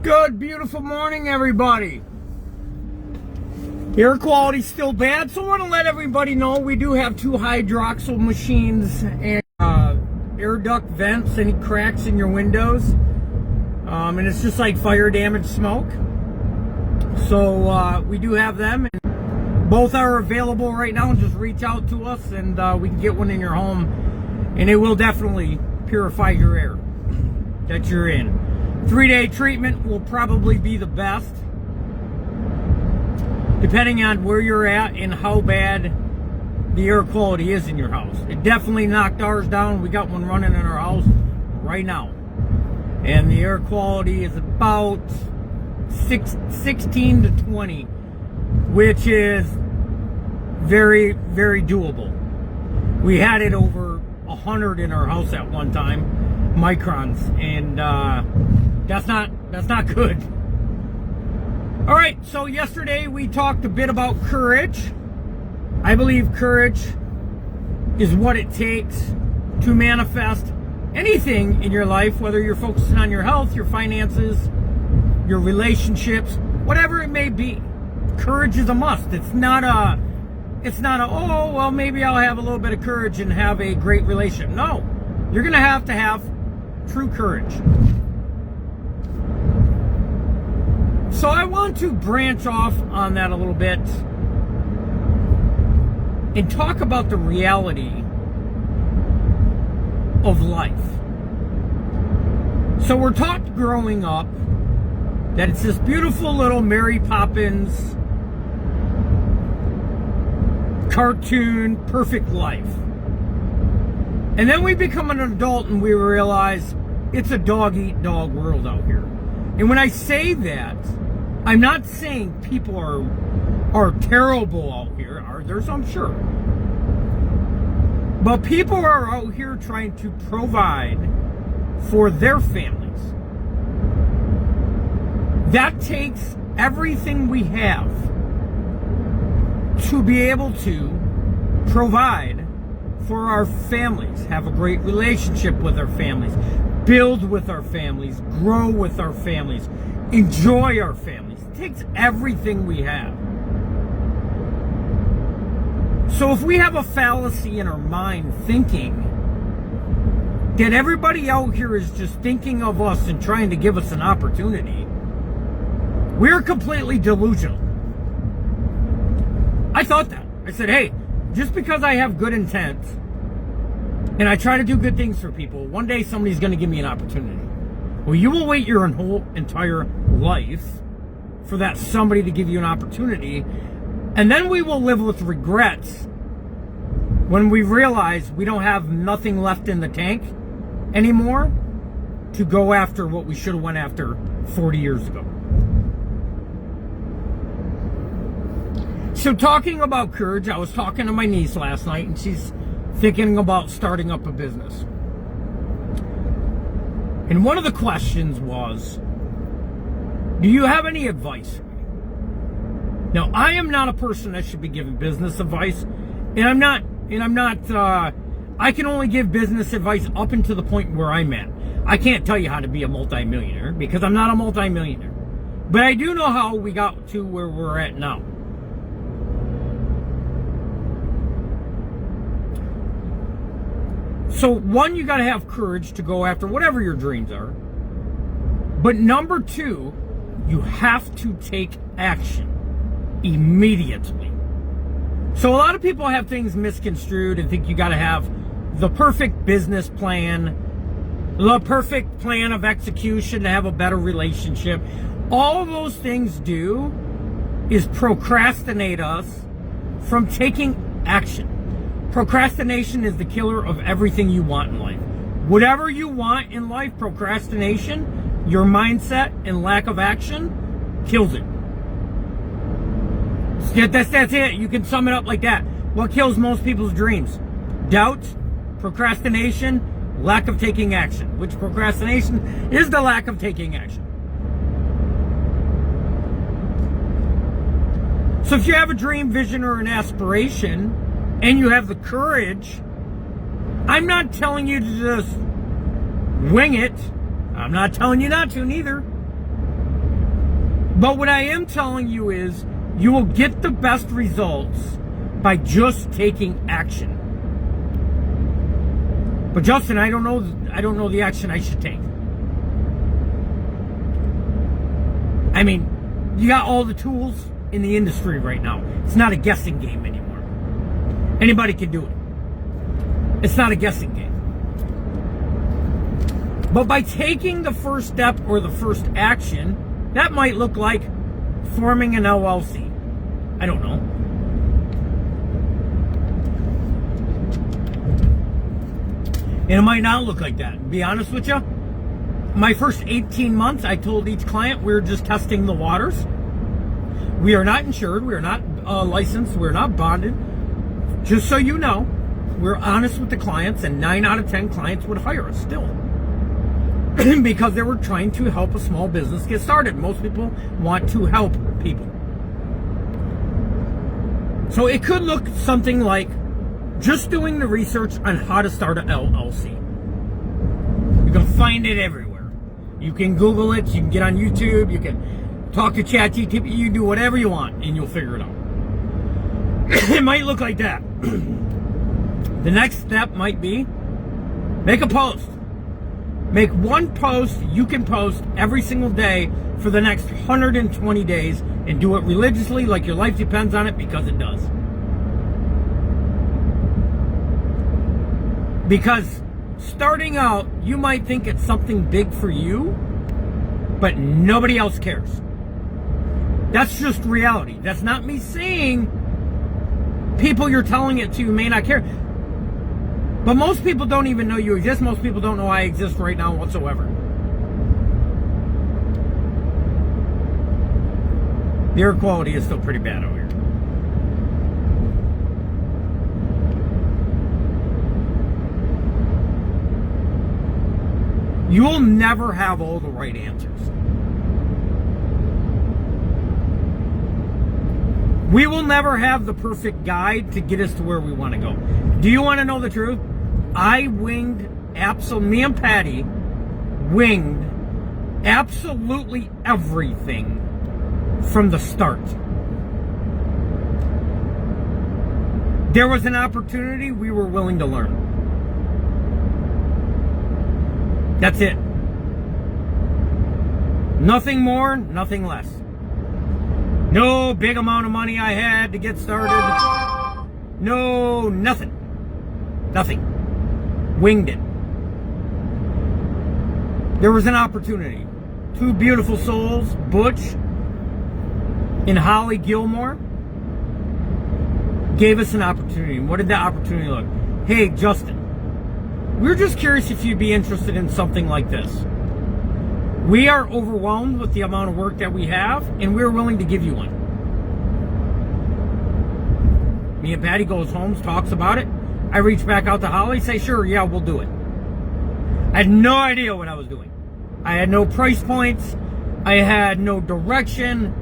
Good, beautiful morning, everybody. Air quality's still bad, so I want to let everybody know we do have 2 hydroxyl machines and air duct vents, any cracks in your windows. And it's just like fire damage smoke. So we do have them, and both are available right now. Just reach out to us and we can get one in your home, and it will definitely purify your air that you're in. 3-day treatment will probably be the best, depending on where you're at and how bad the air quality is in your house. It definitely knocked ours down. We got one running in our house right now, and the air quality is about 16 to 20, which is very, very doable. We had it over 100 in our house at one time, microns, and that's not good. All right, so yesterday we talked a bit about courage. I believe courage is what it takes to manifest anything in your life, whether you're focusing on your health, your finances, your relationships, whatever it may be. Courage is a must. It's not a, oh, well, maybe I'll have a little bit of courage and have a great relationship. No, you're going to have true courage. So I want to branch off on that a little bit and talk about the reality of life. So we're taught growing up that it's this beautiful little Mary Poppins cartoon, perfect life. And then we become an adult and we realize it's a dog-eat-dog world out here. And when I say that, I'm not saying people are terrible out here. Are some? Sure. But people are out here trying to provide for their families. That takes everything we have to be able to provide for our families, have a great relationship with our families, build with our families, grow with our families, enjoy our families. It takes everything we have. So if we have a fallacy in our mind thinking that everybody out here is just thinking of us and trying to give us an opportunity, we're completely delusional. I thought that. I said, hey, just because I have good intent and I try to do good things for people, one day somebody's going to give me an opportunity. Well, you will wait your whole entire life for that somebody to give you an opportunity, and then we will live with regrets when we realize we don't have nothing left in the tank anymore to go after what we should have went after 40 years ago. So talking about courage, I was talking to my niece last night, and she's thinking about starting up a business. And one of the questions was, do you have any advice for me? Now, I am not a person that should be giving business advice, and I'm not, I can only give business advice up until the point where I'm at. I can't tell you how to be a multimillionaire because I'm not a multimillionaire. But I do know how we got to where we're at now. So one, you got to have courage to go after whatever your dreams are. But number 2, you have to take action immediately. So a lot of people have things misconstrued and think you got to have the perfect business plan, the perfect plan of execution to have a better relationship. All those things do is procrastinate us from taking action. Procrastination is the killer of everything you want in life. Whatever you want in life, procrastination, your mindset and lack of action kills it. That's it. You can sum it up like that. What kills most people's dreams? Doubt, procrastination, lack of taking action. Which procrastination is the lack of taking action. So if you have a dream, vision, or an aspiration, and you have the courage, I'm not telling you to just wing it. I'm not telling you not to, neither. But what I am telling you is you will get the best results by just taking action. But Justin, I don't know the action I should take. I mean, you got all the tools in the industry right now. It's not a guessing game anymore. Anybody can do it. It's not a guessing game. But by taking the first step or the first action, that might look like forming an LLC. I don't know. And it might not look like that. To be honest with you, my first 18 months, I told each client we were just testing the waters. We are not insured. We are not licensed. We're not bonded. Just so you know, we're honest with the clients, and 9 out of 10 clients would hire us still. Because they were trying to help a small business get started. Most people want to help people. So it could look something like just doing the research on how to start an LLC. You can find it everywhere. You can Google it, you can get on YouTube, you can talk to ChatGPT, you do whatever you want and you'll figure it out. It might look like that. The next step might be make a post. Make one post you can post every single day for the next 120 days and do it religiously like your life depends on it, because it does. Because starting out, you might think it's something big for you, but nobody else cares. That's just reality. That's not me saying people you're telling it to may not care. But most people don't even know you exist. Most people don't know I exist right now whatsoever. The air quality is still pretty bad over here. You will never have all the right answers. We will never have the perfect guide to get us to where we want to go. Do you want to know the truth? I winged me and Patty winged absolutely everything from the start. There was an opportunity, we were willing to learn. That's it. Nothing more, nothing less. No big amount of money I had to get started. No, nothing. Nothing. Winged it. There was an opportunity. 2 beautiful souls, Butch and Holly Gilmore, gave us an opportunity. What did that opportunity look? Hey, Justin, we're just curious if you'd be interested in something like this. We are overwhelmed with the amount of work that we have, and we're willing to give you one. Me and Patty goes home, talks about it. I reach back out to Holly, say, sure, yeah, we'll do it. I had no idea what I was doing. I had no price points. I had no direction.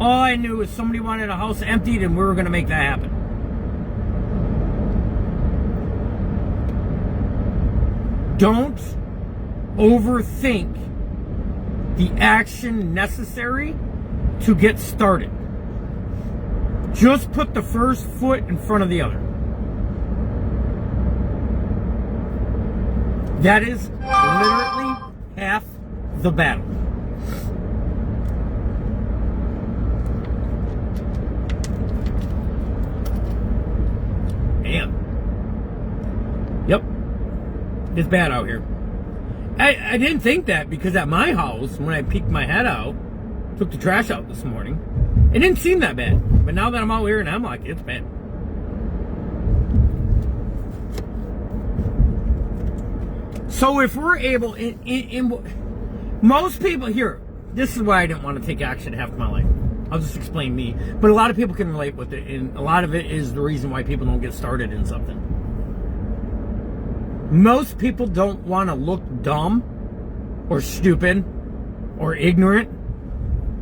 All I knew is somebody wanted a house emptied, and we were going to make that happen. Don't overthink the action necessary to get started. Just put the first foot in front of the other. That is literally half the battle. Damn. Yep. It's bad out here. I didn't think that, because at my house, when I peeked my head out, took the trash out this morning, it didn't seem that bad. But now that I'm out here and I'm like, it's bad. So if we're able, most people here, this is why I didn't want to take action half my life. I'll just explain me. But a lot of people can relate with it, and a lot of it is the reason why people don't get started in something. Most people don't want to look dumb or stupid or ignorant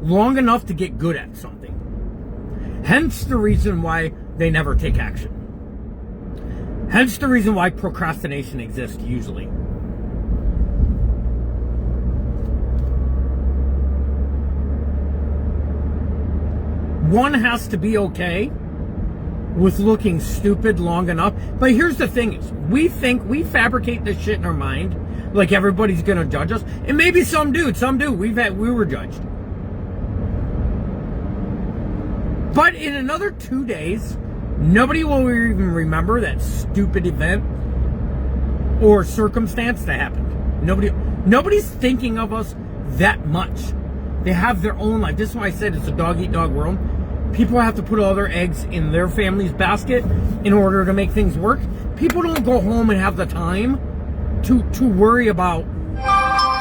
long enough to get good at something. Hence the reason why they never take action. Hence the reason why procrastination exists usually. one has to be okay with looking stupid long enough. But here's the thing is, we fabricate this shit in our mind like everybody's gonna judge us. And maybe some do. We were judged. But in another 2 days, nobody will even remember that stupid event or circumstance that happened. Nobody's thinking of us that much. They have their own life. This is why I said it's a dog-eat-dog world. People have to put all their eggs in their family's basket in order to make things work. People don't go home and have the time to worry about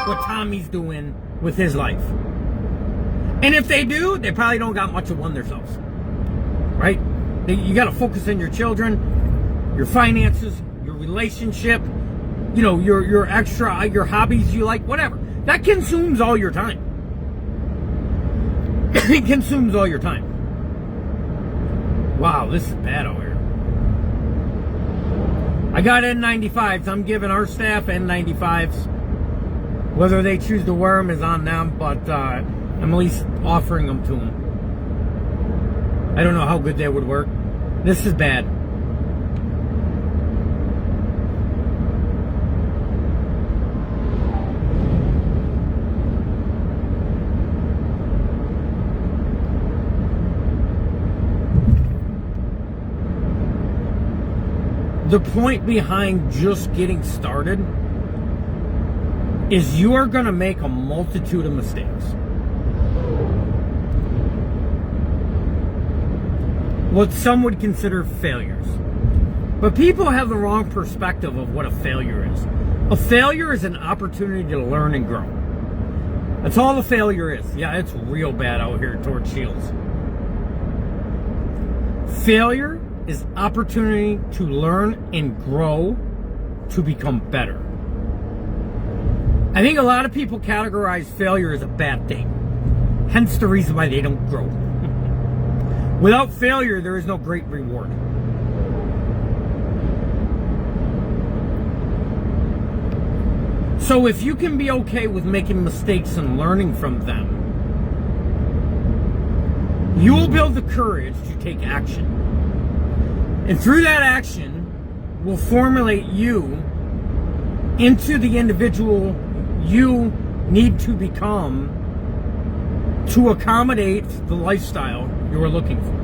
what Tommy's doing with his life. And if they do, they probably don't got much of one themselves. Right? You got to focus on your children, your finances, your relationship, you know, your hobbies you like, whatever. That consumes all your time. It consumes all your time. Wow, this is bad over here. I got N95s. I'm giving our staff N95s. Whether they choose to wear them is on them, but I'm at least offering them to them. I don't know how good they would work. This is bad. The point behind just getting started is you are going to make a multitude of mistakes. What some would consider failures. But people have the wrong perspective of what a failure is. A failure is an opportunity to learn and grow. That's all a failure is. Yeah, it's real bad out here towards Shields. Failure is opportunity to learn and grow to become better. I think a lot of people categorize failure as a bad thing. Hence the reason why they don't grow. Without failure, there is no great reward. So if you can be okay with making mistakes and learning from them, you will build the courage to take action. And through that action will formulate you into the individual you need to become to accommodate the lifestyle you are looking for.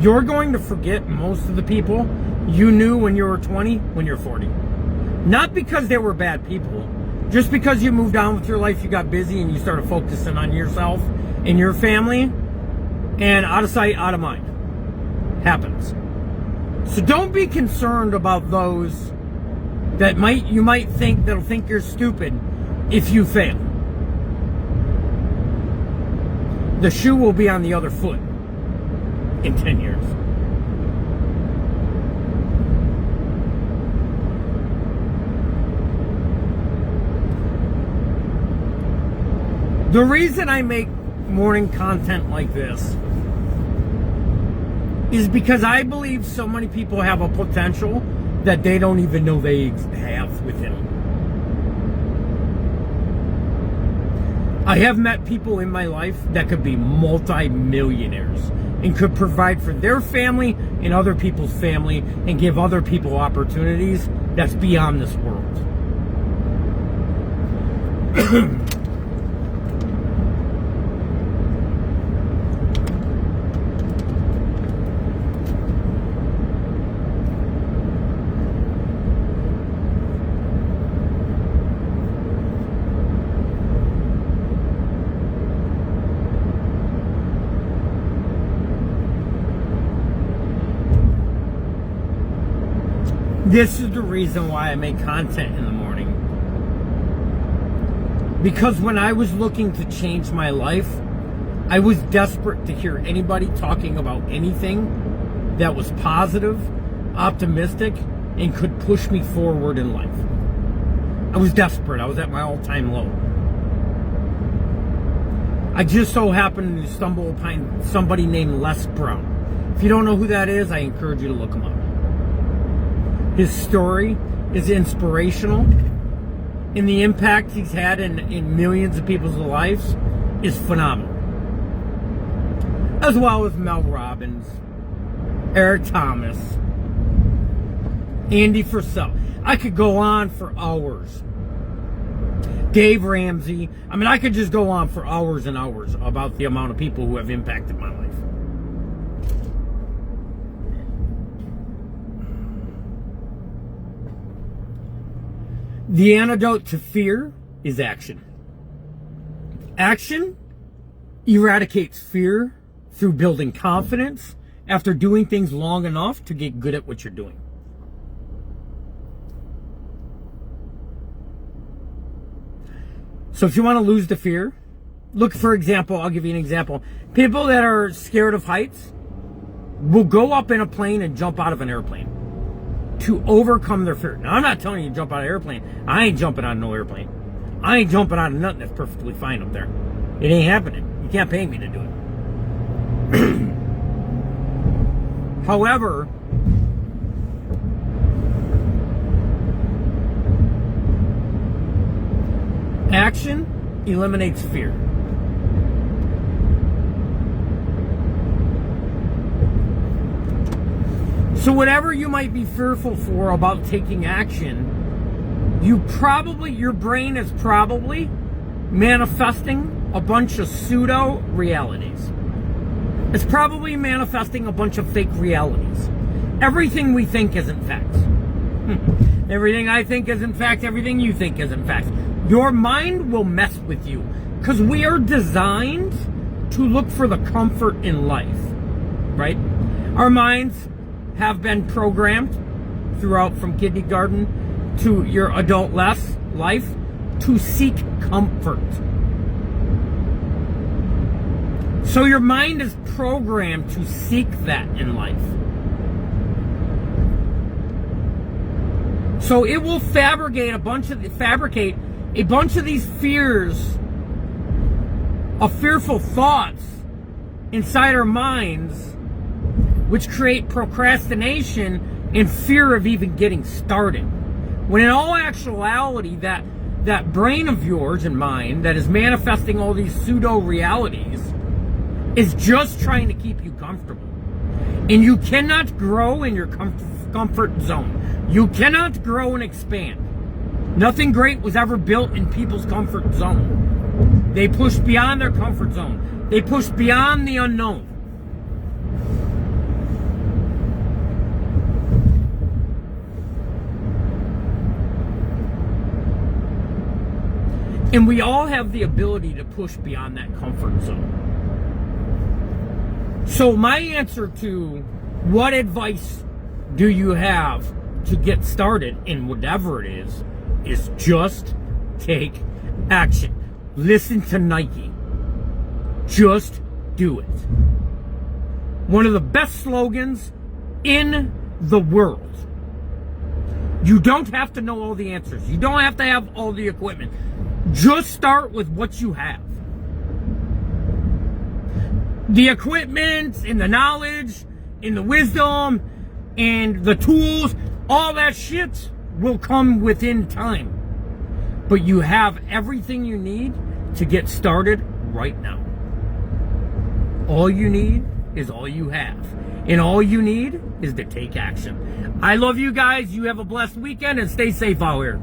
You're going to forget most of the people you knew when you were 20, when you're 40. Not because they were bad people, just because you moved on with your life, you got busy, and you started focusing on yourself and your family, and out of sight, out of mind. Happens. So don't be concerned about those that you might think that'll think you're stupid if you fail. The shoe will be on the other foot in 10 years. The reason I make morning content like this is because I believe so many people have a potential that they don't even know they have within them. I have met people in my life that could be multi-millionaires and could provide for their family and other people's family and give other people opportunities that's beyond this world. This is the reason why I make content in the morning. Because when I was looking to change my life, I was desperate to hear anybody talking about anything that was positive, optimistic, and could push me forward in life. I was desperate. I was at my all-time low. I just so happened to stumble upon somebody named Les Brown. If you don't know who that is, I encourage you to look him up. His story is inspirational, and the impact he's had in millions of people's lives is phenomenal. As well as Mel Robbins, Eric Thomas, Andy Frisell. I could go on for hours. Dave Ramsey. I mean, I could just go on for hours and hours about the amount of people who have impacted my life. The antidote to fear is action. Action eradicates fear through building confidence after doing things long enough to get good at what you're doing. So if you want to lose the fear, look, for example, I'll give you an example. People that are scared of heights will go up in a plane and jump out of an airplane to overcome their fear. Now, I'm not telling you to jump out of an airplane. I ain't jumping out of no airplane. I ain't jumping out of nothing that's perfectly fine up there. It ain't happening. You can't pay me to do it. However, action eliminates fear. So whatever you might be fearful for about taking action, your brain is probably manifesting a bunch of pseudo realities. It's probably manifesting a bunch of fake realities. Everything we think isn't fact. Everything I think isn't fact. Everything you think isn't fact. Your mind will mess with you because we are designed to look for the comfort in life, right? Our minds have been programmed throughout from kindergarten to your adult life to seek comfort. So your mind is programmed to seek that in life. So it will fabricate a bunch of these fears, of fearful thoughts inside our minds, which create procrastination and fear of even getting started. When in all actuality, that brain of yours and mine that is manifesting all these pseudo realities is just trying to keep you comfortable. And you cannot grow in your comfort zone. You cannot grow and expand. Nothing great was ever built in people's comfort zone. They push beyond their comfort zone. They push beyond the unknown. And we all have the ability to push beyond that comfort zone. So my answer to what advice do you have to get started in whatever it is just take action. Listen to Nike. Just do it. One of the best slogans in the world. You don't have to know all the answers. You don't have to have all the equipment. Just start with what you have. The equipment and the knowledge and the wisdom and the tools, all that shit will come within time. But you have everything you need to get started right now. All you need is all you have. And all you need is to take action. I love you guys. You have a blessed weekend and stay safe out here.